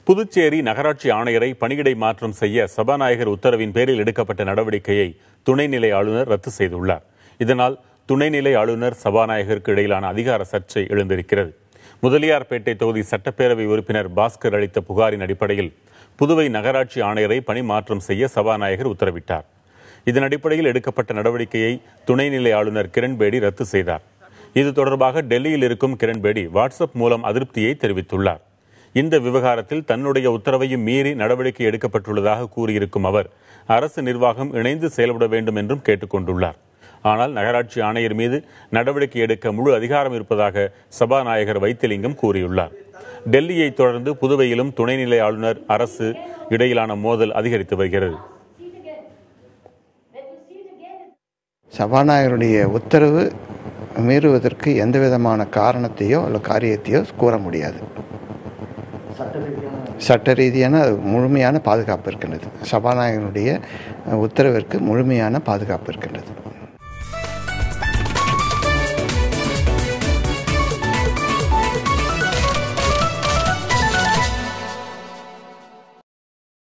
புதுச்சேரி நகராட்சி ஆணையரை பணியிடை மாற்றம் செய்ய சபாநாயகர் உத்தரவின் பேரில் எடுக்கப்பட்ட நடவடிக்கையை துணைநிலை ஆளுநர் ரத்து செய்துள்ளார். இதனால் துணைநிலை ஆளுநர் சபாநாயகருக்கு இடையிலான அதிகார சர்ச்சை எழுந்திருக்கிறது. முதலியார்பேட்டை தொகுதி சட்டப்பேரவை உறுப்பினர் பாஸ்கர் அளித்த புகாரின் அடிப்படையில் புதுவை நகராட்சி ஆணையரை பணி மாற்றம் செய்ய சபாநாயகர் உத்தரவிட்டார். இதன் அடிப்படையில் எடுக்கப்பட்ட நடவடிக்கையை துணைநிலை ஆளுநர் கிரண்பேடி ரத்து செய்தார். இது தொடர்பாக டெல்லியில் இருக்கும் கிரண்பேடி வாட்ஸ்அப் மூலம் அதிருப்தியை தெரிவித்துள்ளார். இந்த விவகாரத்தில் தன்னுடைய உத்தரவையும் மீறி நடவடிக்கை எடுக்கப்பட்டுள்ளதாக கூறியிருக்கும் அவர் அரசு நிர்வாகம் இணைந்து செயல்பட வேண்டும் என்றும் கேட்டுக் கொண்டுள்ளார். ஆனால் நகராட்சி ஆணையர் மீது நடவடிக்கை எடுக்க முழு அதிகாரம் இருப்பதாக சபாநாயகர் வைத்திலிங்கம் கூறியுள்ளார். டெல்லியை தொடர்ந்து புதுவையிலும் துணைநிலை ஆளுநர் அரசு இடையிலான மோதல் அதிகரித்து வருகிறது. சபாநாயகருடைய உத்தரவு மீறுவதற்கு எந்த விதமான காரணத்தையோ அல்ல காரியத்தையோ கூற முடியாது. சட்ட ரீதியான முழுமையான பாதுகாப்பு இருக்கின்றது. சபாநாயகருடைய உத்தரவிற்கு முழுமையான பாதுகாப்பு இருக்கின்றது.